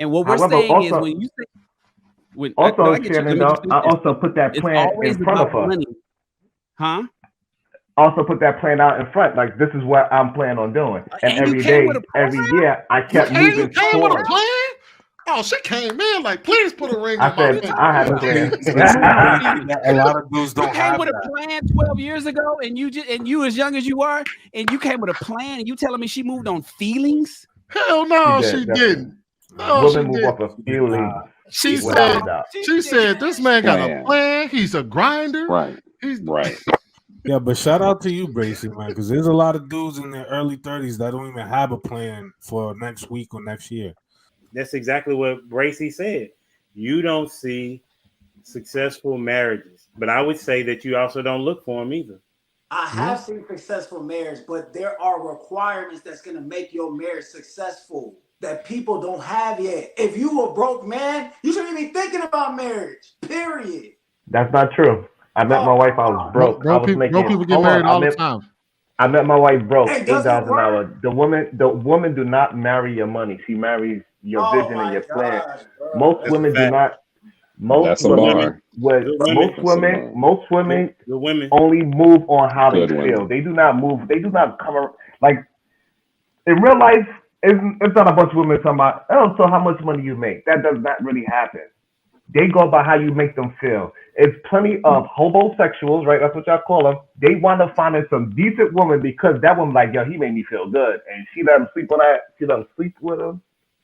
And what we're However, saying is also, when you say, also I get you. Shannon, Let me though, just finish I this. also put that It's plan always in front of about her. money, huh? Also put that plan out in front. Like, this is what I'm planning on doing. And And you every came with day, a plan. every year, I You kept came moving with a towards. plan. Oh, she came in like, please put a ring on I my said finger. I had a What you plan. talking about? A lot of dudes You don't came have with a that. plan 12 years ago, and you as young as you are, and you came with a plan, and you telling me she moved on feelings? Hell She no, did, she definitely. didn't. No, she Women move didn't. off of feelings, She without said, a doubt. she said, this man got a Plan. plan. He's a grinder. Right. He's Right. Yeah, but shout out to you, Bracy, man, because there's a lot of dudes in their early 30s that don't even have a plan for next week or next year. That's exactly what Bracy said. You don't see successful marriages, but I would say that you also don't look for them either. I have seen successful marriage, but there are requirements that's going to make your marriage successful that people don't have yet. If you a broke man, you shouldn't be thinking about marriage. Period. That's not true. I met my wife. I was broke. I was making. broke people get married all the time. I met my wife broke, Hey, does it $8 an hour. work? The woman do not marry your money. She marries your Oh vision and my your plan. gosh, bro. Most That's women a do fact. not. Most That's a women bar. would. Good women. Most That's a women. bar. Most women Good women. only move on how they Good feel. women. They do not move. They do not come like in real life. It's not a bunch of women talking about, oh, so how much money you make. That does not really happen. They go by how you make them feel. It's plenty of homosexuals, right? That's what y'all call them. They wind up finding some decent woman because that woman like, yo, he made me feel good, and she let him sleep on that. She let him sleep with him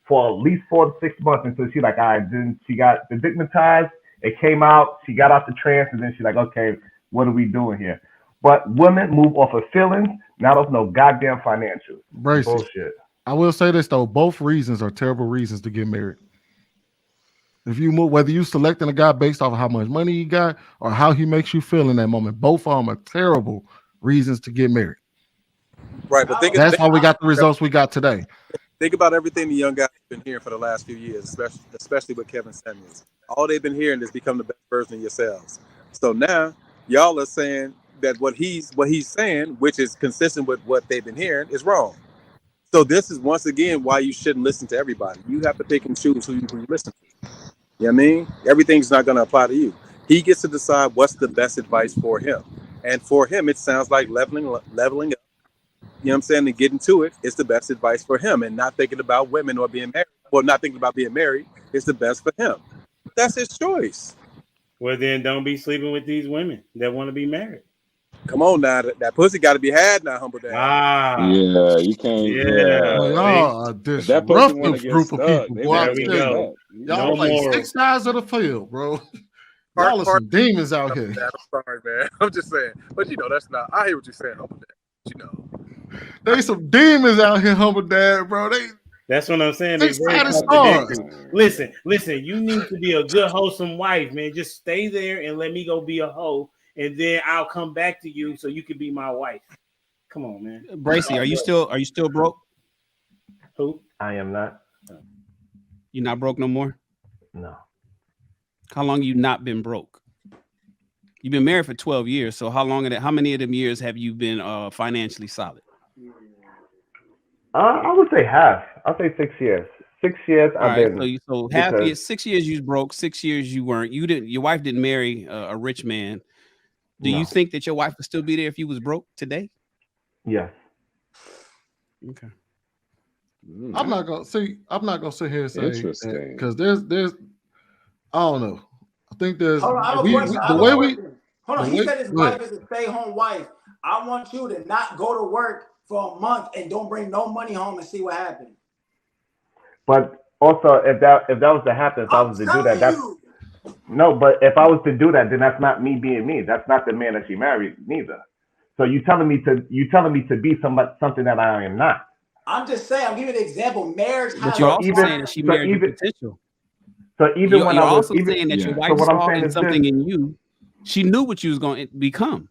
for at least 4 to 6 months until she like, all right, then she got destigmatized. It came out. She got out the trance, and then she's like, okay, what are we doing here? But women move off of feelings, not off no goddamn financials. Bracy. Bullshit. I will say this though, both reasons are terrible reasons to get married. If you move, whether you selecting a guy based off of how much money he got or how he makes you feel in that moment, both of them are terrible reasons to get married. Right, but That's why we got the results we got today. Think about everything the young guys have been hearing for the last few years, especially with Kevin Samuels. All they've been hearing is become the best version of yourselves. So now y'all are saying that what he's saying, which is consistent with what they've been hearing, is wrong. So this is once again why you shouldn't listen to everybody. You have to pick and choose who you listen to. You know what I mean? Everything's not going to apply to you. He gets to decide what's the best advice for him. And for him, it sounds like leveling up. You know what I'm saying? And getting to it is the best advice for him. And not thinking about women or being married. Well, not thinking about being married is the best for him. That's his choice. Well, then don't be sleeping with these women that want to be married. Come on now. That pussy got to be had now, humble dad. Yeah, you can't. Yeah. Well, y'all are If that person wanna disruptive get group of stuck, people. they Boy, wanna I get tell you, stuck. y'all No play more. 6 sides of the field, bro. Y'all are some demons out here. I'm sorry, man. I'm just saying. But that's not. I hear what you're saying, humble dad. They some demons out here, humble dad, bro. That's what I'm saying. They're very Six-sided stars. contradictory. Listen. You need to be a good, wholesome wife, man. Just stay there and let me go be a hoe, and then I'll come back to you so you can be my wife. Come on, man. Bracy, are you still broke? Who? I am not. You're not broke no more? No. How long you not been broke? You've been married for 12 years. So how many of them years have you been financially solid? I would say half. I'll say 6 years. 6 years All I've right, been. so half year, 6 years you broke, 6 years you weren't. Your wife didn't marry a rich man. Do you think that your wife would still be there if you was broke today? Yes. Okay. I'm not gonna sit here and say Interesting. because there's I don't know. I think there's Hold on, I have a question. Hold on. He said his wife is a stay-home wife. I want you to not go to work for a month and don't bring no money home and see what happens. But also, if that was to happen, if I was to do that, that's no. But if I was to do that, then that's not me being me. That's not the man that she married, neither. So you telling me to be something that I am not. I'm just saying. I'm giving you an example. Marriage. But you're also saying that she married your potential. So even when you're I was also saying that your wife what I'm saw saying in is something this. in you. She knew what you was going to become.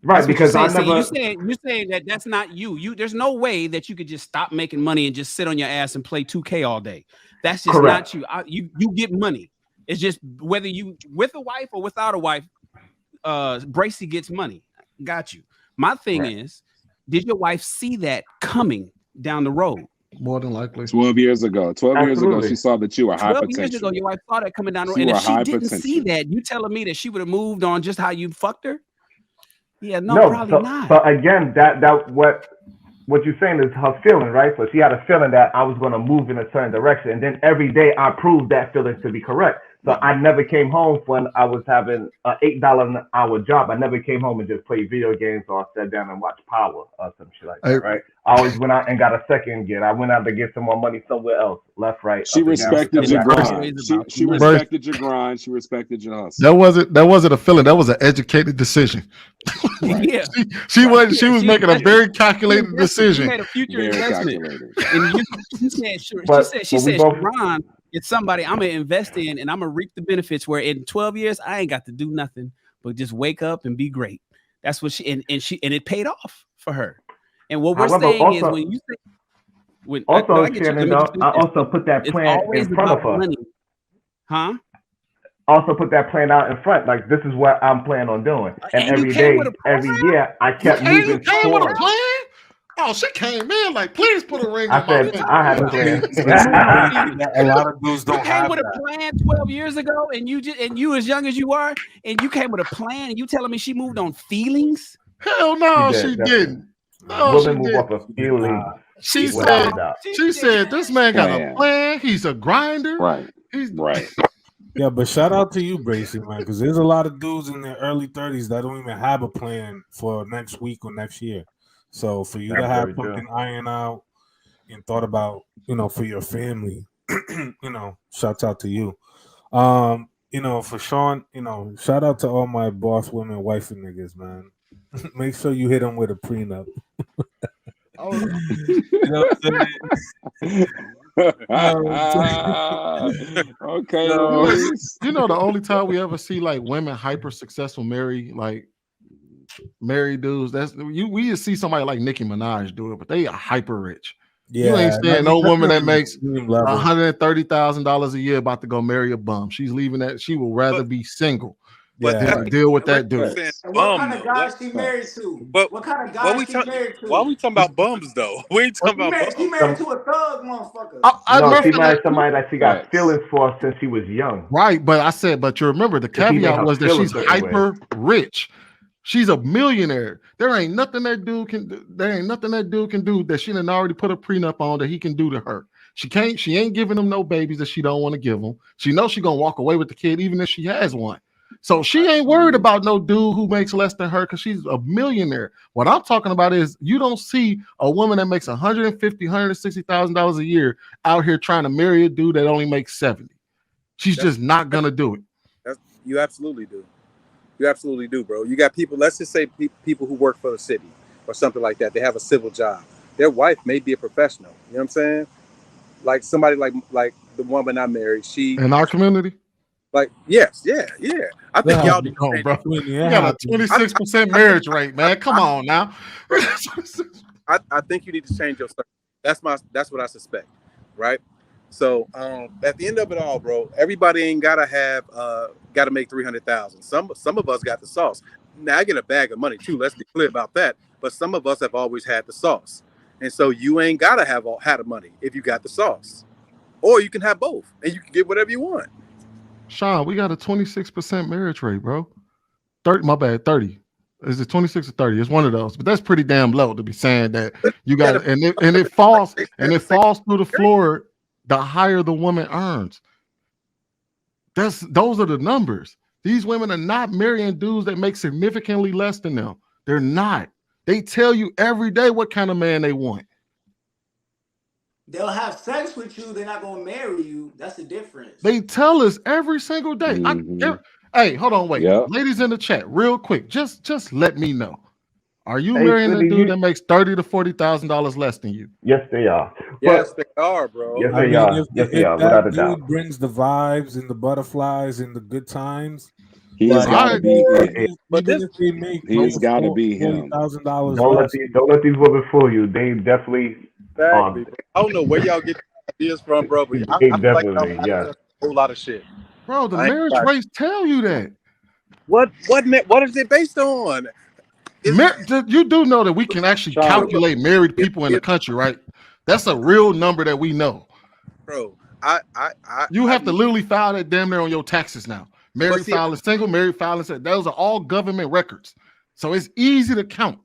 Right, because I never. You're saying that that's not you. There's no way that you could just stop making money and just sit on your ass and play 2K all day. That's just Correct. not you. You get money. It's just whether you with a wife or without a wife. Bracy gets money. Got you. My thing is, did your wife see that coming down the road? More than likely. 12 years ago. 12 years ago, Absolutely. she saw that you were high 12 years ago, potential. your wife saw that coming down the road. You And were if she high didn't see potential. that, you telling me that she would have moved on just how you fucked her? Yeah, no, No, probably so not. again, that what you're saying is her feeling, right? So she had a feeling that I was going to move in a certain direction, and then every day I proved that feeling to be correct. So I never came home when I was having an $8 an hour job. I never came home and just played video games or sat down and watched Power or some shit like that, right? I always went out and got a second gig. I went out to get some more money somewhere else, left, right. She up and down, respected whichever your I could. grind. She respected your grind. She respected your hustle. That wasn't a feeling. That was an educated decision. Yeah. She was making a very calculated decision. She made a future Very investment. calculated. And she said, sure. But- she but said, we both- Sharon, it's somebody I'm gonna invest in, and I'm gonna reap the benefits. Where in 12 years, I ain't got to do nothing but just wake up and be great. That's what she and it paid off for her. And what we're However, saying also- is when you say when Also, I get you. Shannon, Let me though, just I finish. also put that It's plan always in front of about her. money. Huh? Also put that plan out in front. Like, this is what I'm planning on doing. And And you every came day, with a plan? every year, I kept You moving came with a forward. plan? Oh, she came in like, please put a ring I on my said finger. I had a plan. A lot of dudes You don't came have with a that. plan 12 years ago, and you as young as you are, and you came with a plan, and you telling me she moved on feelings? Hell no, She she did, definitely. didn't. No, she Women move off didn't. of feelings. She without said, a doubt. she said, this man got a Plan. plan. He's a grinder. Right. He's Right. Yeah, but shout out to you, Bracy, man, because there's a lot of dudes in their early 30s that don't even have a plan for next week or next year. So for you to That's have very true. something ironed out and thought about, for your family, shouts out to you. For Sean, shout out to all my boss women, wifey niggas, man. Make sure you hit them with a prenup. You know what I'm saying? Okay. You know, the only time we ever see like women hyper successful married dudes, we just see somebody like Nicki Minaj do it, but they are hyper rich. Yeah, you ain't saying no woman that makes level. $130,000 a year about to go marry a bum. She's leaving that. She will rather be single But than to deal with that dude. And what kind of guys she married to? But What kind of why guys we she talk- married to? Why we talking about bums though? We ain't talking about bums. She married to a thug motherfucker. No, she married somebody that she got feelings for since she was young. Right, but you remember the caveat was that she's hyper rich. She's a millionaire. There ain't nothing that dude can do. That she done already put a prenup on that he can do to her. She ain't giving him no babies that she don't want to give him. She knows she gonna walk away with the kid even if she has one. So she ain't worried about no dude who makes less than her because she's a millionaire. What I'm talking about is you don't see a woman that makes $150,000, $160,000 a year out here trying to marry a dude that only makes 70. She's just not gonna do it. You absolutely do. You absolutely do, bro. You got people, let's just say people who work for the city or something like that. They have a civil job. Their wife may be a professional. You know what I'm saying? Like somebody like the woman I married, she in our community. Like, yes, yeah. I think y'all do. Bro. You got a 26% marriage rate, man. Come on now. I think you need to change your circle. That's what I suspect, right? So at the end of it all, bro, everybody ain't gotta make 300,000. Some of us got the sauce. Now I get a bag of money too. Let's be clear about that. But some of us have always had the sauce, and so you ain't gotta have the money if you got the sauce, or you can have both, and you can get whatever you want. Sean, we got a 26% marriage rate, bro. 30. Is it 26 or 30? It's one of those, but that's pretty damn low to be saying that you got and it falls through the floor the higher the woman earns. Those are the numbers. These women are not marrying dudes that make significantly less than them. They're not. They tell you every day what kind of man they want. They'll have sex with you. They're not gonna marry you. That's the difference. They tell us every single day. Hey, hold on, wait. Yep. Ladies in the chat, real quick, just let me know. Are you marrying a dude that makes $30,000 to $40,000 less than you? Yes, they are. Yes, they are, bro. Yes, they are. Yes, they are. Without a doubt. Dude brings the vibes and the butterflies and the good times. He's got to be him. But He's got to be him. Don't let these women fool you. They definitely. Exactly. I don't know where y'all get ideas from, bro. But I feel like y'all have a whole lot of shit. Bro, the marriage rates tell you that. What is it based on? You do know that we can actually calculate married people in the country, right? That's a real number that we know. Bro, you have to literally file that damn near on your taxes now. Married filing, single, married filing. Those are all government records. So it's easy to count.